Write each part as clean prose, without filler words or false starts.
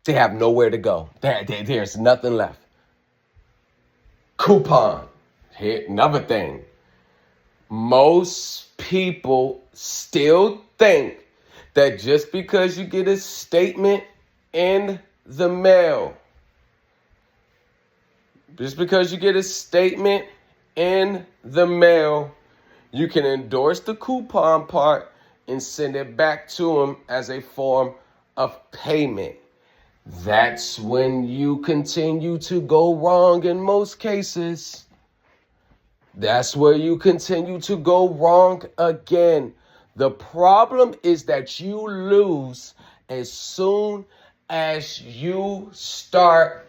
They have nowhere to go. There's nothing left. Coupon. Here, another thing. Most people still think that just because you get a statement in the mail, just because you get a statement in the mail, you can endorse the coupon part and send it back to them as a form of payment. That's when you continue to go wrong in most cases. That's where you continue to go wrong again. The problem is that you lose as soon as you start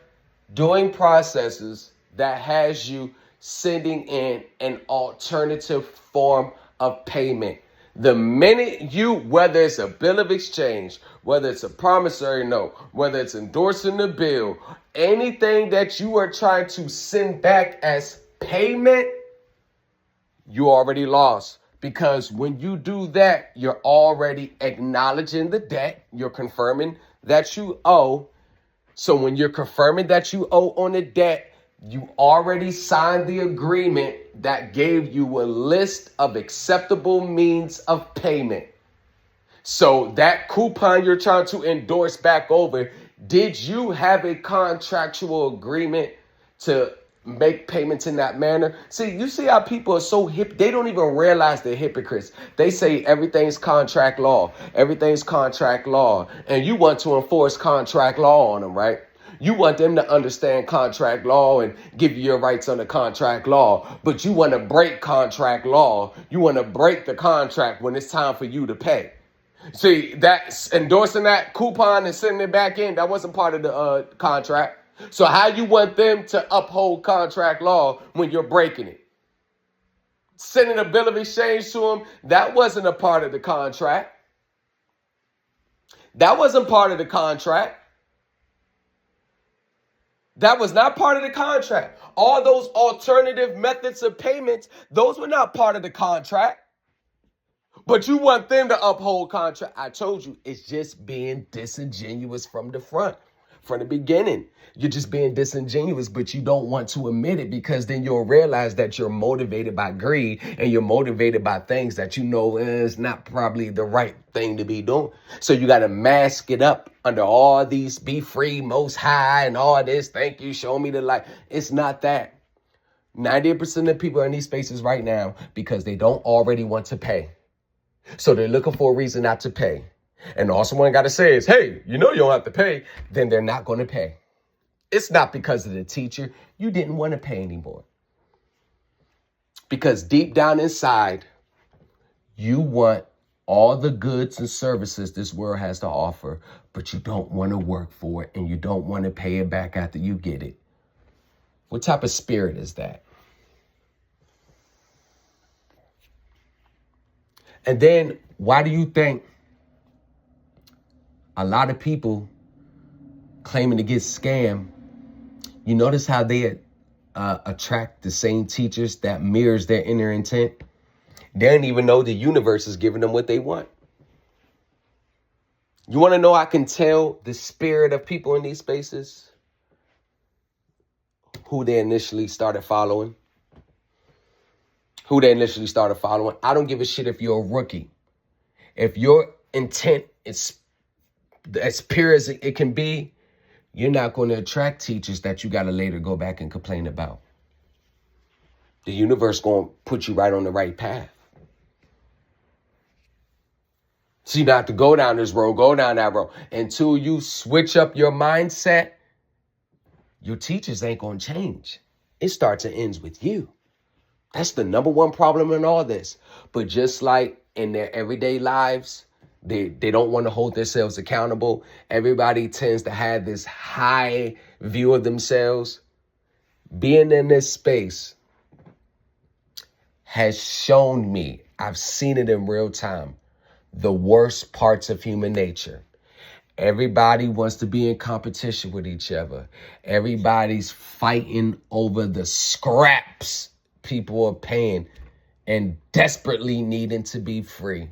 doing processes that has you sending in an alternative form of payment. The minute you, whether it's a bill of exchange, whether it's a promissory note, whether it's endorsing the bill, anything that you are trying to send back as payment, you already lost. Because when you do that, you're already acknowledging the debt. You're confirming that you owe. So when you're confirming that you owe on the debt, you already signed the agreement that gave you a list of acceptable means of payment. So that coupon you're trying to endorse back over, did you have a contractual agreement to make payments in that manner? See, you see how people are so hip. They don't even realize they're hypocrites. They say everything's contract law. Everything's contract law. And you want to enforce contract law on them, right? You want them to understand contract law and give you your rights under contract law. But you want to break contract law. You want to break the contract when it's time for you to pay. See, that's endorsing that coupon and sending it back in. That wasn't part of the contract. So how you want them to uphold contract law when you're breaking it? Sending a bill of exchange to them, that wasn't a part of the contract. That wasn't part of the contract. That was not part of the contract. All those alternative methods of payments, those were not part of the contract. But you want them to uphold contract. I told you, it's just being disingenuous from the front, from the beginning. You're just being disingenuous, but you don't want to admit it because then you'll realize that you're motivated by greed and you're motivated by things that you know is not probably the right thing to be doing. So you got to mask it up under all these be free, most high and all this. Thank you. Show me the light. It's not that. 90% of people are in these spaces right now because they don't already want to pay. So they're looking for a reason not to pay. And all someone got to say is, hey, you know you don't have to pay. Then they're not going to pay. It's not because of the teacher. You didn't want to pay anymore. Because deep down inside, you want all the goods and services this world has to offer, but you don't want to work for it and you don't want to pay it back after you get it. What type of spirit is that? And then why do you think a lot of people claiming to get scammed, you notice how they attract the same teachers that mirrors their inner intent? They don't even know the universe is giving them what they want. You want to know I can tell the spirit of people in these spaces? Who they initially started following. I don't give a shit if you're a rookie. If your intent is as pure as it can be, you're not going to attract teachers that you got to later go back and complain about. The universe going to put you right on the right path. So you don't have to go down this road, go down that road. Until you switch up your mindset, your teachers ain't going to change. It starts and ends with you. That's the number one problem in all this. But just like in their everyday lives, they don't want to hold themselves accountable. Everybody tends to have this high view of themselves. Being in this space has shown me, I've seen it in real time, the worst parts of human nature. Everybody wants to be in competition with each other. Everybody's fighting over the scraps people are paying and desperately needing to be free.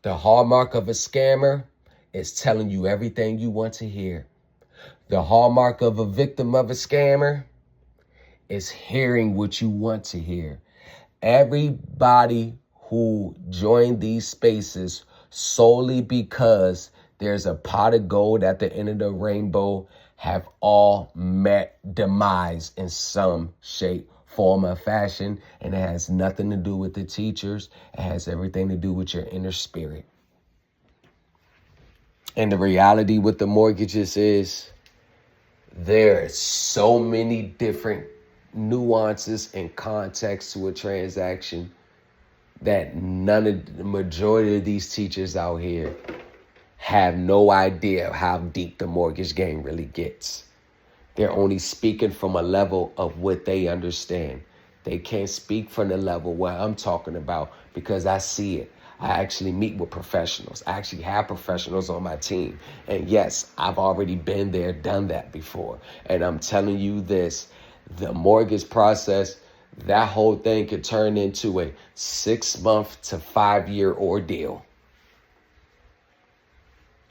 The hallmark of a scammer It's telling you everything you want to hear. The hallmark of a victim of a scammer is hearing what you want to hear. Everybody who joined these spaces solely because there's a pot of gold at the end of the rainbow have all met demise in some shape, form, or fashion. And it has nothing to do with the teachers. It has everything to do with your inner spirit. And the reality with the mortgages is there are so many different nuances and contexts to a transaction that the majority of these teachers out here have no idea how deep the mortgage game really gets. They're only speaking from a level of what they understand. They can't speak from the level where I'm talking about because I see it. I actually meet with professionals. I actually have professionals on my team. And yes, I've already been there, done that before. And I'm telling you this, the mortgage process, that whole thing could turn into a 6-month to 5-year ordeal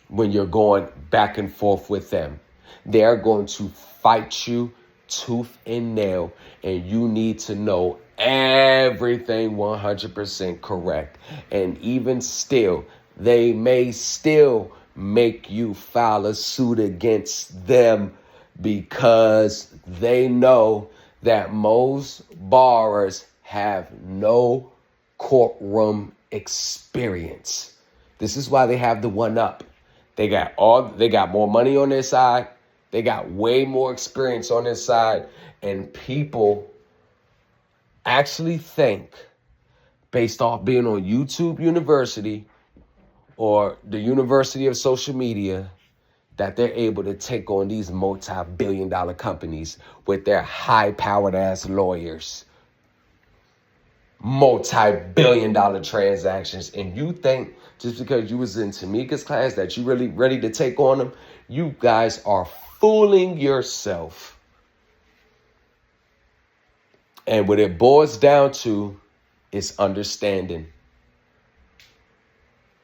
when you're going back and forth with them. They're going to fight you tooth and nail, and you need to know everything 100% correct. And even still, they may still make you file a suit against them because they know that most borrowers have no courtroom experience. This is why they have the one up. They got more money on their side. They got way more experience on their side. And people actually think, based off being on YouTube University or the University of Social Media, that they're able to take on these multi-billion-dollar companies with their high-powered ass lawyers. Multi-billion-dollar transactions. And you think just because you was in Tamika's class that you really ready to take on them? You guys are fooling yourself. And what it boils down to is understanding.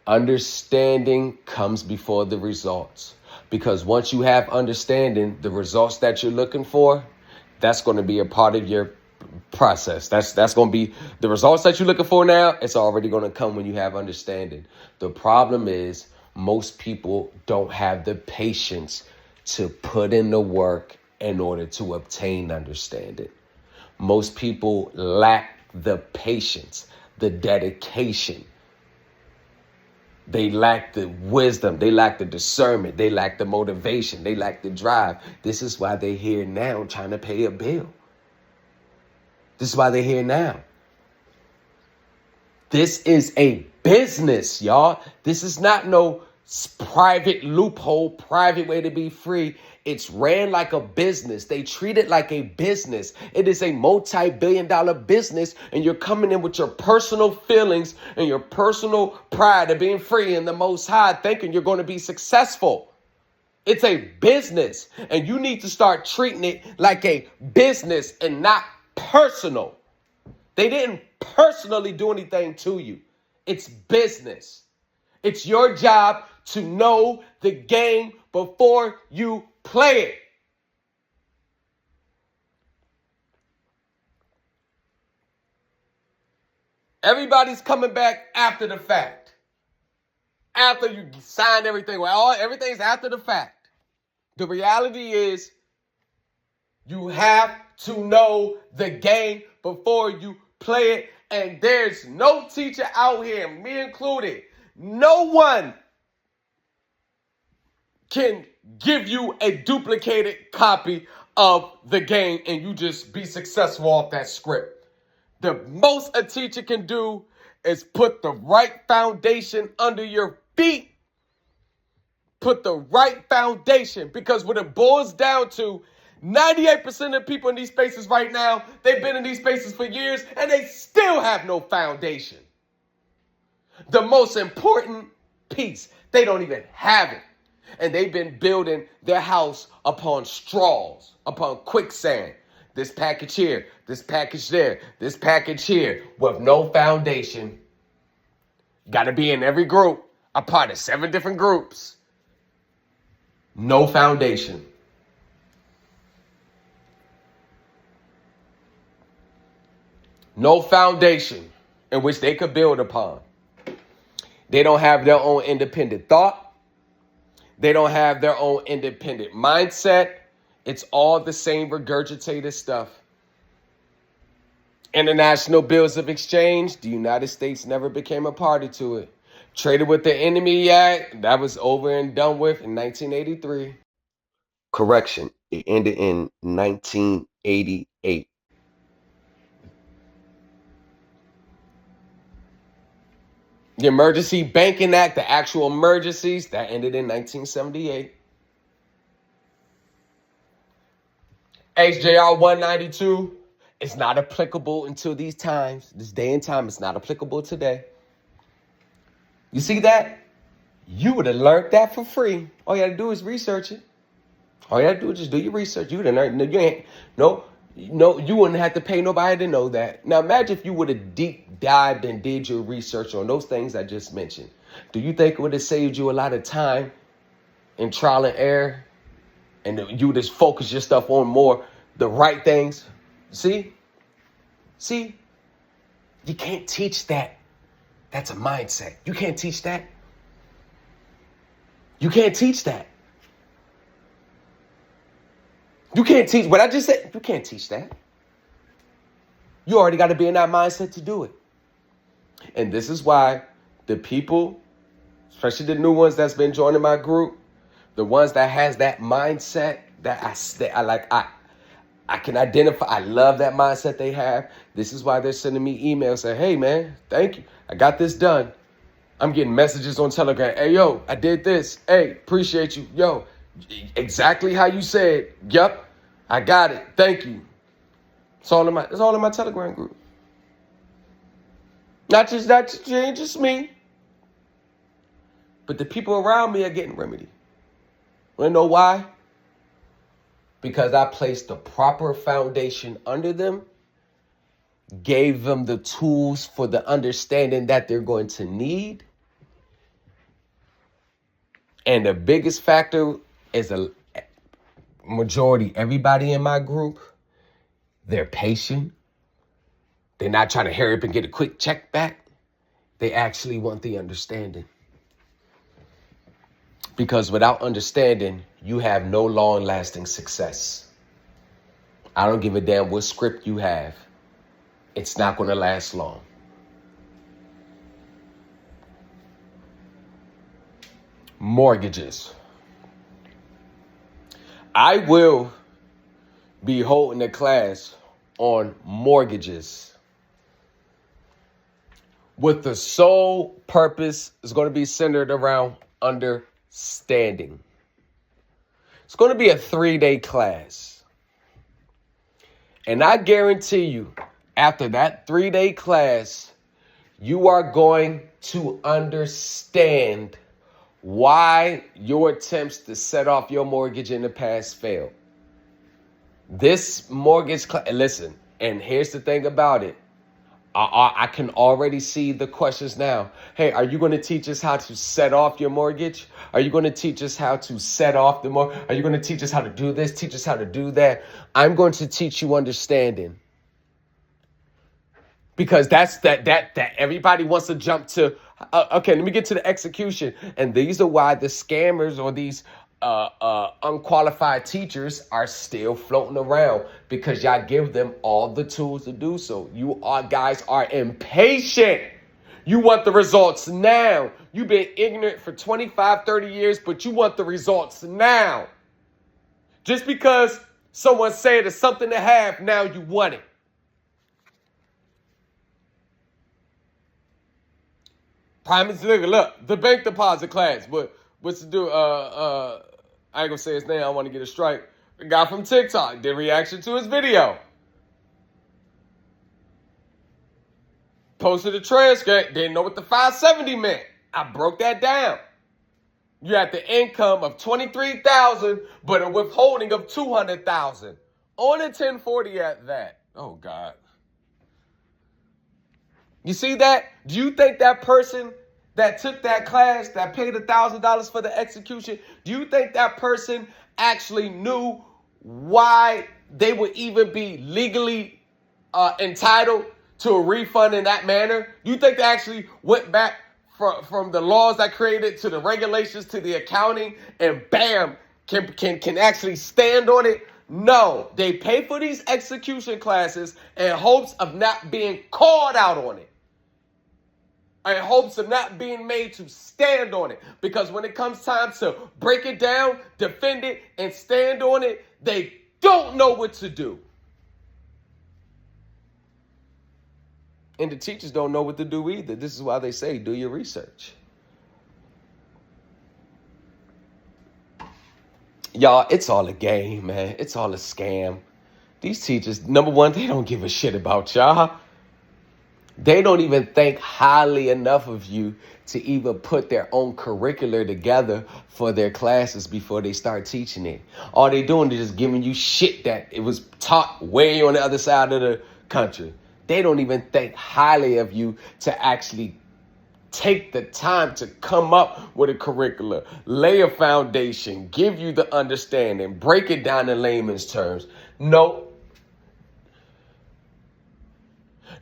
Understanding comes before the results. Because once you have understanding, the results that you're looking for, that's going to be a part of your process. That's going to be the results that you're looking for now. It's already going to come when you have understanding. The problem is most people don't have the patience to put in the work in order to obtain understanding. Most people lack the patience, the dedication. They lack the wisdom. They lack the discernment. They lack the motivation. They lack the drive. This is why they're here now trying to pay a bill. This is why they're here now. This is a business, y'all. This is not no private loophole, private way to be free. It's ran like a business. They treat it like a business. It is a multi-billion-dollar business, and you're coming in with your personal feelings and your personal pride of being free in the Most High, thinking you're going to be successful. It's a business, and you need to start treating it like a business and not personal. They didn't personally do anything to you. It's business. It's your job to know the game before you play it. Everybody's coming back after the fact. After you signed everything. Well, everything's after the fact. The reality is you have to know the game before you play it. And there's no teacher out here, me included, no one can give you a duplicated copy of the game and you just be successful off that script. The most a teacher can do is put the right foundation under your feet. Put the right foundation, because what it boils down to, 98% of people in these spaces right now, they've been in these spaces for years and they still have no foundation. The most important piece, they don't even have it. And they've been building their house upon straws, upon quicksand. This package here, this package there, this package here, with no foundation. Got to be in every group, a part of 7 different groups. No foundation. No foundation in which they could build upon. They don't have their own independent thought. They don't have their own independent mindset. It's all the same regurgitated stuff. International bills of exchange, the United States never became a party to it. Traded with the Enemy Act, that was over and done with in 1983. Correction, it ended in 1988. The Emergency Banking Act, the actual emergencies, that ended in 1978. HJR 192, it's not applicable until these times. This day and time, it's not applicable today. You see that? You would have learned that for free. All you had to do is research it. All you had to do is just do your research. You would have learned. You wouldn't have to pay nobody to know that. Now imagine if you would have deep dived and did your research on those things I just mentioned. Do you think it would have saved you a lot of time and trial and error? And you would just focus your stuff on more the right things? See, you can't teach that. That's a mindset. You can't teach that. You can't teach that. You can't teach what I just said. You can't teach that. You already got to be in that mindset to do it. And this is why the people, especially the new ones that's been joining my group, the ones that has that mindset that I can identify. I love that mindset they have. This is why they're sending me emails saying, hey, man, thank you. I got this done. I'm getting messages on Telegram. Hey, yo, I did this. Hey, appreciate you. Yo, exactly how you said. Yep, I got it. Thank you. It's all in my Telegram group. Not just me. But the people around me are getting remedy. Want to know why? Because I placed the proper foundation under them, gave them the tools for the understanding that they're going to need. And the biggest factor is a majority, everybody in my group, they're patient. They're not trying to hurry up and get a quick check back. They actually want the understanding. Because without understanding, you have no long-lasting success. I don't give a damn what script you have. It's not going to last long. Mortgages. I will be holding a class on mortgages with the sole purpose is going to be centered around understanding. It's going to be a 3-day class. And I guarantee you, after that 3-day class, you are going to understand why your attempts to set off your mortgage in the past failed. This mortgage class, listen, and here's the thing about it. I can already see the questions now. Hey, are you going to teach us how to set off your mortgage? Are you going to teach us how to set off the mortgage? Are you going to teach us how to do this? Teach us how to do that? I'm going to teach you understanding. Because that's that everybody wants to jump to. Okay, let me get to the execution. And these are why the scammers or these unqualified teachers are still floating around, because y'all give them all the tools to do so. You guys are impatient. You want the results now. You've been ignorant for 25, 30 years, but you want the results now. Just because someone said it's something to have, now you want it. Prime example, look, the bank deposit class. What's to do? I ain't gonna say his name. I want to get a strike. The guy from TikTok did reaction to his video. Posted a transcript. Didn't know what the 570 meant. I broke that down. You had the income of $23,000, but a withholding of $200,000 on a 1040 at that. Oh God. You see that? Do you think that person that took that class, that paid $1,000 for the execution, do you think that person actually knew why they would even be legally entitled to a refund in that manner? Do you think they actually went back from the laws that created to the regulations to the accounting and bam, can actually stand on it? No, they pay for these execution classes in hopes of not being called out on it, in hopes of not being made to stand on it. Because when it comes time to break it down, defend it, and stand on it, they don't know what to do. And the teachers don't know what to do either. This is why they say, do your research. Y'all, it's all a game, man. It's all a scam. These teachers, number one, they don't give a shit about y'all. They don't even think highly enough of you to even put their own curricular together for their classes before they start teaching it. All they doing is just giving you shit that it was taught way on the other side of the country. They don't even think highly of you to actually take the time to come up with a curriculum, lay a foundation, give you the understanding, break it down in layman's terms. No.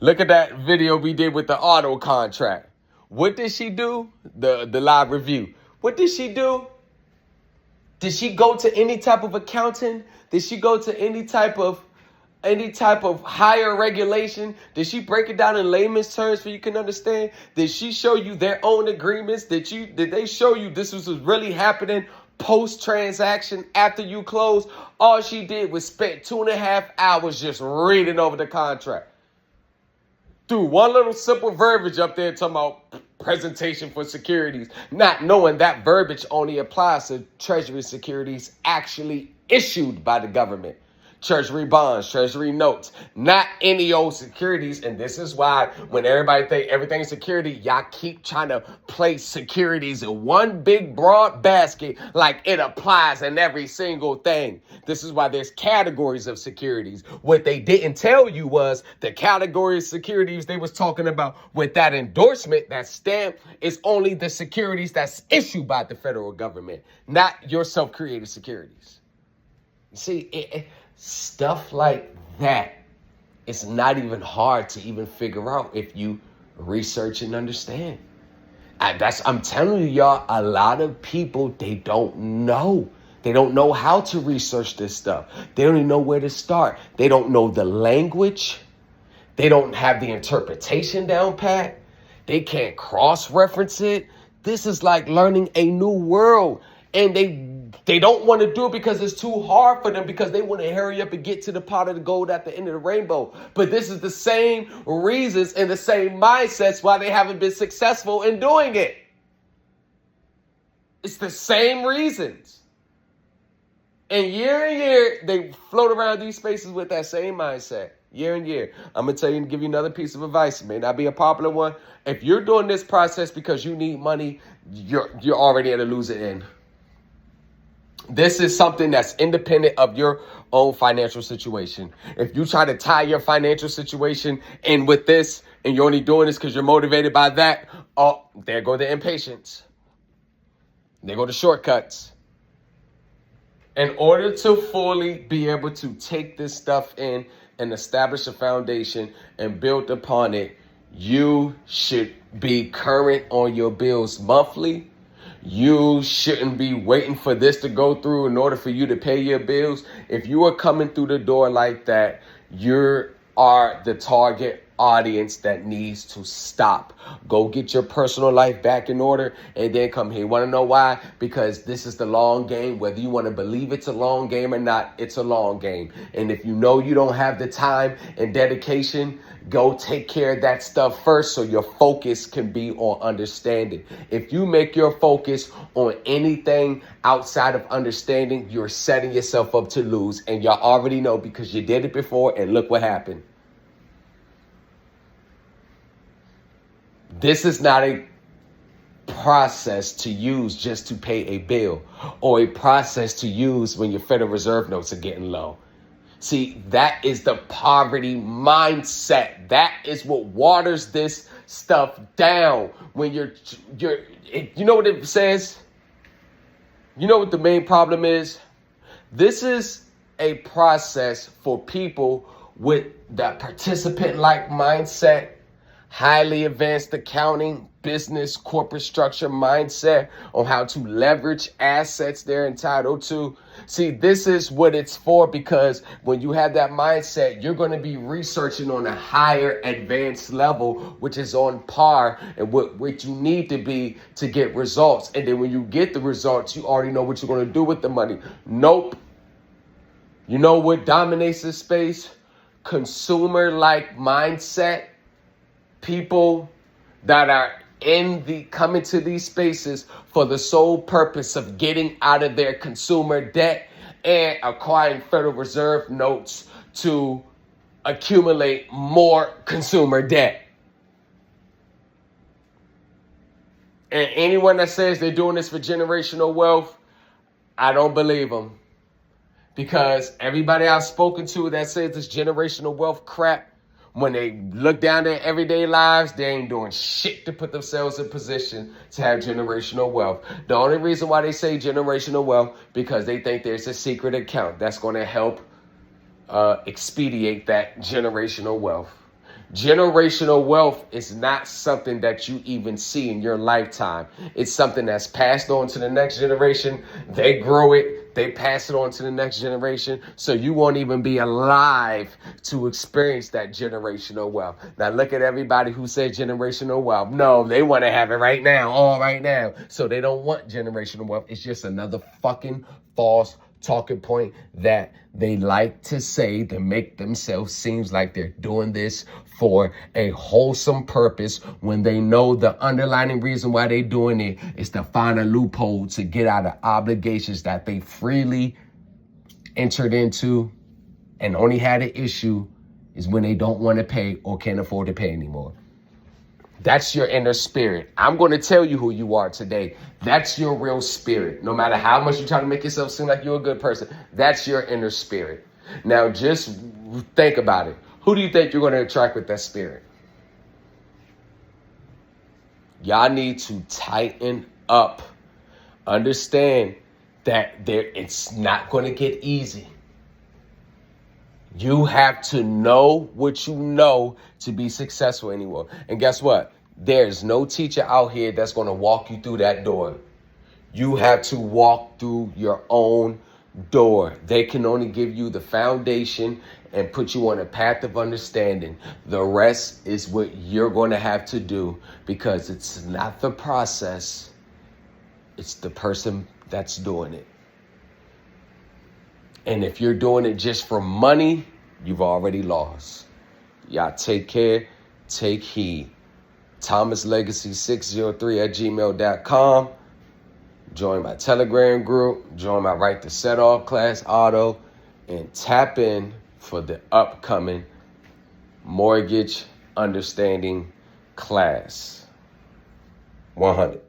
Look at that video we did with the auto contract. What did she do? The live review. What did she do? Did she go to any type of accountant? Did she go to any type of higher regulation? Did she break it down in layman's terms so you can understand? Did she show you their own agreements? Did they show you this was really happening post-transaction after you closed? All she did was spend 2.5 hours just reading over the contract. Threw one little simple verbiage up there talking about presentation for securities, not knowing that verbiage only applies to treasury securities actually issued by the government. Treasury bonds, treasury notes, not any old securities. And this is why when everybody think everything's security, y'all keep trying to place securities in one big broad basket like it applies in every single thing. This is why there's categories of securities. What they didn't tell you was the category of securities they was talking about with that endorsement, that stamp, is only the securities that's issued by the federal government, not your self-created securities. You see, stuff like that, it's not even hard to even figure out if you research and understand. I'm telling you, y'all, a lot of people, they don't know. They don't know how to research this stuff. They don't even know where to start. They don't know the language. They don't have the interpretation down pat. They can't cross-reference it. This is like learning a new world. And they don't want to do it because it's too hard for them, because they want to hurry up and get to the pot of the gold at the end of the rainbow. But this is the same reasons and the same mindsets why they haven't been successful in doing it. It's the same reasons. And year, they float around these spaces with that same mindset. Year and year. I'm going to tell you and give you another piece of advice. It may not be a popular one. If you're doing this process because you need money, you're already at a losing end. This is something that's independent of your own financial situation. If you try to tie your financial situation in with this and you're only doing this because you're motivated by that, oh, there go the impatience. There go the shortcuts. In order to fully be able to take this stuff in and establish a foundation and build upon it, you should be current on your bills monthly. You shouldn't be waiting for this to go through in order for you to pay your bills. If you are coming through the door like that, you are the target audience that needs to stop. Go get your personal life back in order and then come here. You want to know why? Because this is the long game. Whether you want to believe it's a long game or not, it's a long game. And if you know you don't have the time and dedication, go take care of that stuff first so your focus can be on understanding. If you make your focus on anything outside of understanding, you're setting yourself up to lose. And y'all already know because you did it before and look what happened. This is not a process to use just to pay a bill or a process to use when your Federal Reserve notes are getting low. See, that is the poverty mindset. That is what waters this stuff down. When you know what it says? You know what the main problem is? This is a process for people with that participant-like mindset, highly advanced accounting, business, corporate structure mindset on how to leverage assets they're entitled to. See, this is what it's for, because when you have that mindset, you're going to be researching on a higher advanced level, which is on par and what you need to be to get results. And then when you get the results, you already know what you're going to do with the money. Nope. You know what dominates this space? Consumer-like mindset. People that are coming to these spaces for the sole purpose of getting out of their consumer debt and acquiring Federal Reserve notes to accumulate more consumer debt. And anyone that says they're doing this for generational wealth, I don't believe them. Because everybody I've spoken to that says this generational wealth crap, when they look down their everyday lives, they ain't doing shit to put themselves in position to have generational wealth. The only reason why they say generational wealth, because they think there's a secret account that's going to help expedite that generational wealth. Generational wealth is not something that you even see in your lifetime. It's something that's passed on to the next generation. They grow it, they pass it on to the next generation. So you won't even be alive to experience that generational wealth. Now look at everybody who said generational wealth. No, they want to have it right now, all right now. So they don't want generational wealth. It's just another fucking false talking point that they like to say to make themselves seem like they're doing this for a wholesome purpose, when they know the underlying reason why they're doing it is to find a loophole to get out of obligations that they freely entered into, and only had an issue is when they don't want to pay or can't afford to pay anymore. That's your inner spirit. I'm going to tell you who you are today. That's your real spirit. No matter how much you try to make yourself seem like you're a good person, that's your inner spirit. Now, just think about it. Who do you think you're going to attract with that spirit? Y'all need to tighten up. Understand that it's not going to get easy. You have to know what you know to be successful anymore. And guess what? There's no teacher out here that's going to walk you through that door. You have to walk through your own door. They can only give you the foundation and put you on a path of understanding. The rest is what you're going to have to do, because it's not the process. It's the person that's doing it. And if you're doing it just for money, you've already lost. Y'all take care. Take heed. ThomasLegacy603@gmail.com. Join my Telegram group. Join my Right to Set Off class auto. And tap in for the upcoming mortgage understanding class. 100.